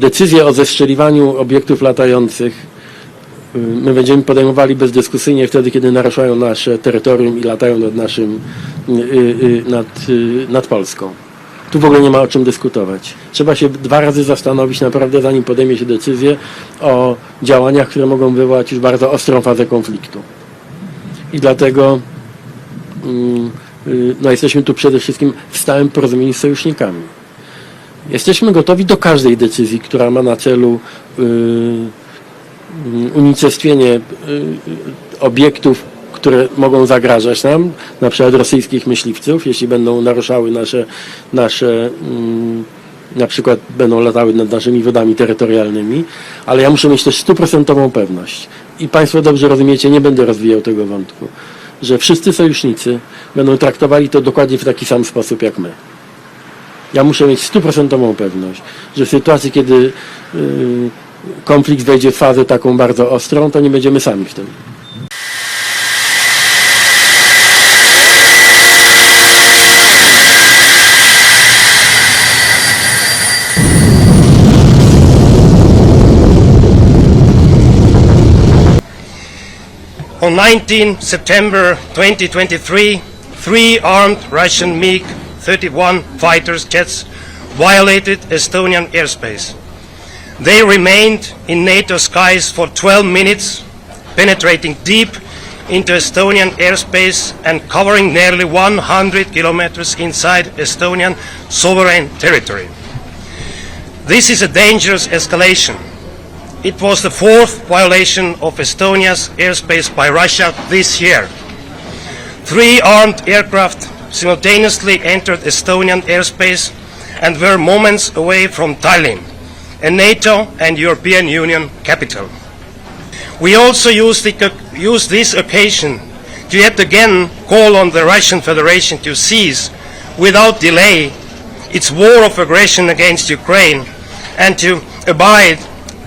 Decyzję o zestrzeliwaniu obiektów latających my będziemy podejmowali bezdyskusyjnie wtedy, kiedy naruszają nasze terytorium i latają nad naszym, nad Polską. Tu w ogóle nie ma o czym dyskutować. Trzeba się 2 razy zastanowić naprawdę, zanim podejmie się decyzję o działaniach, które mogą wywołać już bardzo ostrą fazę konfliktu. I dlatego no, jesteśmy tu przede wszystkim w stałym porozumieniu z sojusznikami. Jesteśmy gotowi do każdej decyzji, która ma na celu unicestwienie obiektów, które mogą zagrażać nam, na przykład rosyjskich myśliwców, jeśli będą naruszały nasze na przykład będą latały nad naszymi wodami terytorialnymi, ale ja muszę mieć też 100% pewność. I Państwo dobrze rozumiecie, nie będę rozwijał tego wątku, że wszyscy sojusznicy będą traktowali to dokładnie w taki sam sposób jak my. Ja muszę mieć 100% pewność, że w sytuacji, kiedy konflikt wejdzie w fazę taką bardzo ostrą, to nie będziemy sami w tym. On 19 September 2023, 3 armed Russian MiG-31 fighters jets violated Estonian airspace. They remained in NATO skies for 12 minutes, penetrating deep into Estonian airspace and covering nearly 100 kilometers inside Estonian sovereign territory. This is a dangerous escalation. It was the 4th violation of Estonia's airspace by Russia this year. 3 armed aircraft simultaneously entered Estonian airspace and were moments away from Tallinn, a NATO and European Union capital. We also use this occasion to yet again call on the Russian Federation to cease, without delay, its war of aggression against Ukraine and to abide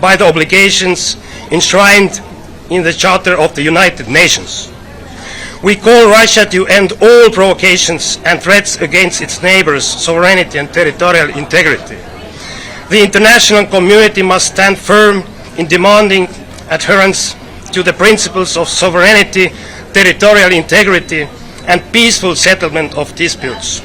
by the obligations enshrined in the Charter of the United Nations. We call Russia to end all provocations and threats against its neighbors' sovereignty and territorial integrity. The international community must stand firm in demanding adherence to the principles of sovereignty, territorial integrity, and peaceful settlement of disputes.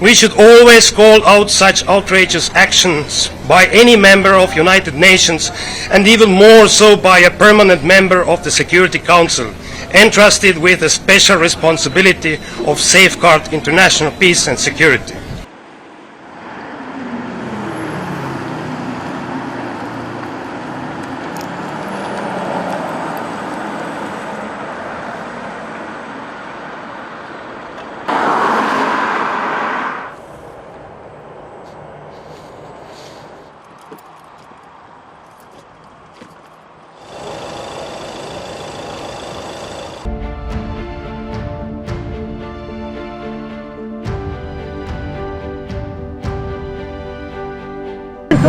We should always call out such outrageous actions by any member of United Nations, and even more so by a permanent member of the Security Council, entrusted with a special responsibility of safeguard international peace and security.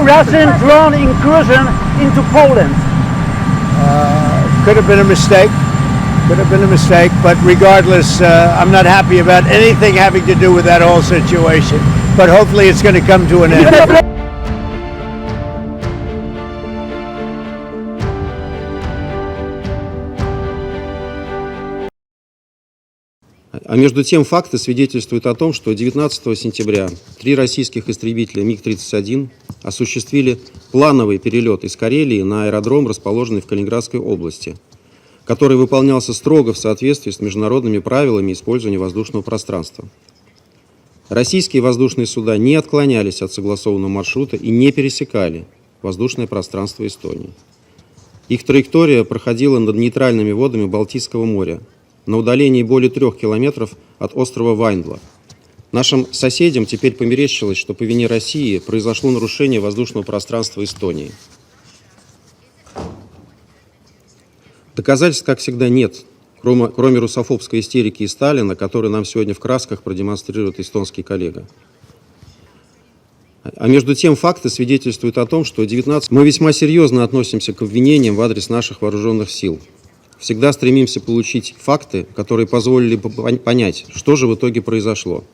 Russian drone incursion into Poland. Could have been a mistake. Could have been a mistake, but regardless, I'm not happy about anything having to do with that whole situation. But hopefully it's going to come to an end. А между тем факты свидетельствуют о том, что 19 сентября 3 российских истребителя МиГ-31 осуществили плановый перелет из Карелии на аэродром, расположенный в Калининградской области, который выполнялся строго в соответствии с международными правилами использования воздушного пространства. Российские воздушные суда не отклонялись от согласованного маршрута и не пересекали воздушное пространство Эстонии. Их траектория проходила над нейтральными водами Балтийского моря, на удалении более 3 километров от острова Вайндла. Нашим соседям теперь померещилось, что по вине России произошло нарушение воздушного пространства Эстонии. Доказательств, как всегда, нет, кроме руссофобской истерики и Сталина, который нам сегодня в красках продемонстрирует эстонский коллега. А между тем факты свидетельствуют о том, что мы весьма серьезно относимся к обвинениям в адрес наших вооруженных сил. Всегда стремимся получить факты, которые позволили бы понять, что же в итоге произошло.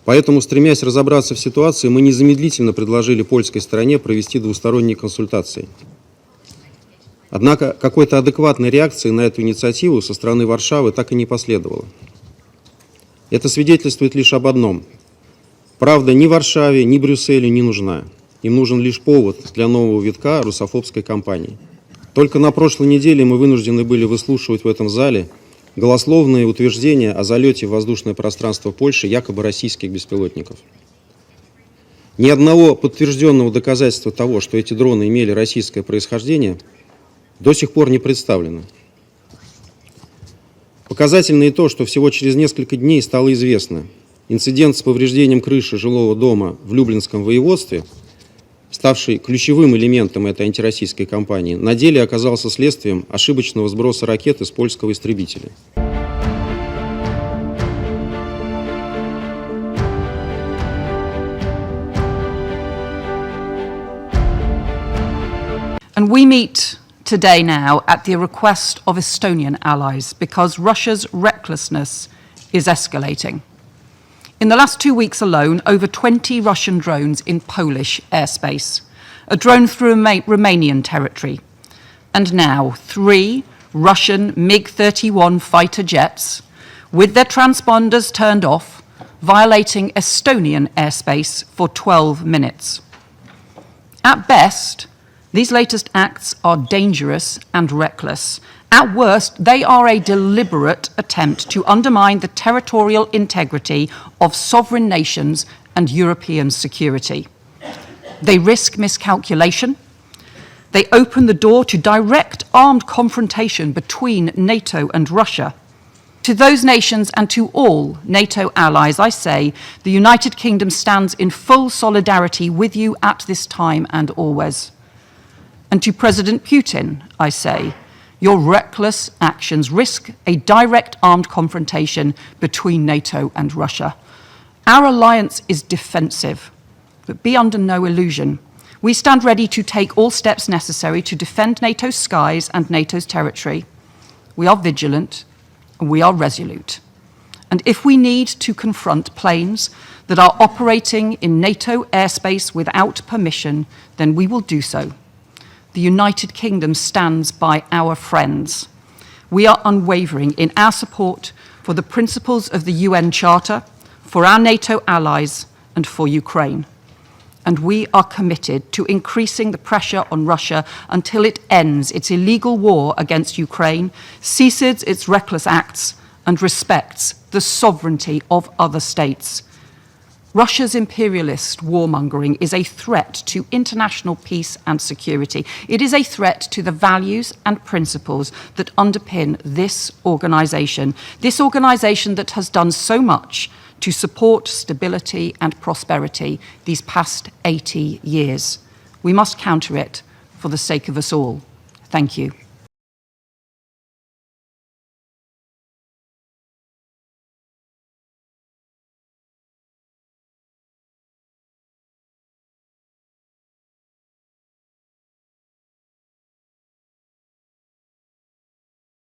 Поэтому, стремясь разобраться в ситуации, мы незамедлительно предложили польской стороне провести двусторонние консультации. Однако какой-то адекватной реакции на эту инициативу со стороны Варшавы так и не последовало. Это свидетельствует лишь об одном. Правда ни Варшаве, ни Брюсселю не нужна. Им нужен лишь повод для нового витка руссофобской кампании. Только на прошлой неделе мы вынуждены были выслушивать в этом зале голословные утверждения о залете в воздушное пространство Польши якобы российских беспилотников. Ни одного подтвержденного доказательства того, что эти дроны имели российское происхождение, до сих пор не представлено. Показательно и то, что всего через несколько дней стало известно, инцидент с повреждением крыши жилого дома в Люблинском воеводстве, ставший ключевым элементом этой антироссийской кампании, на деле оказался следствием ошибочного сброса ракеты с польского истребителя. And we meet today now at the request of Estonian allies because Russia's recklessness is escalating. In the last 2 weeks alone, over 20 Russian drones in Polish airspace, a drone through Romanian territory, and now 3 Russian MiG-31 fighter jets with their transponders turned off, violating Estonian airspace for 12 minutes. At best, these latest acts are dangerous and reckless. At worst, they are a deliberate attempt to undermine the territorial integrity of sovereign nations and European security. They risk miscalculation. They open the door to direct armed confrontation between NATO and Russia. To those nations and to all NATO allies, I say, the United Kingdom stands in full solidarity with you at this time and always. And to President Putin, I say, your reckless actions risk a direct armed confrontation between NATO and Russia. Our alliance is defensive, but be under no illusion. We stand ready to take all steps necessary to defend NATO's skies and NATO's territory. We are vigilant and we are resolute. And if we need to confront planes that are operating in NATO airspace without permission, then we will do so. The United Kingdom stands by our friends. We are unwavering in our support for the principles of the UN Charter, for our NATO allies, and for Ukraine. And we are committed to increasing the pressure on Russia until it ends its illegal war against Ukraine, ceases its reckless acts, and respects the sovereignty of other states. Russia's imperialist warmongering is a threat to international peace and security. It is a threat to the values and principles that underpin this organization that has done so much to support stability and prosperity these past 80 years. We must counter it for the sake of us all. Thank you.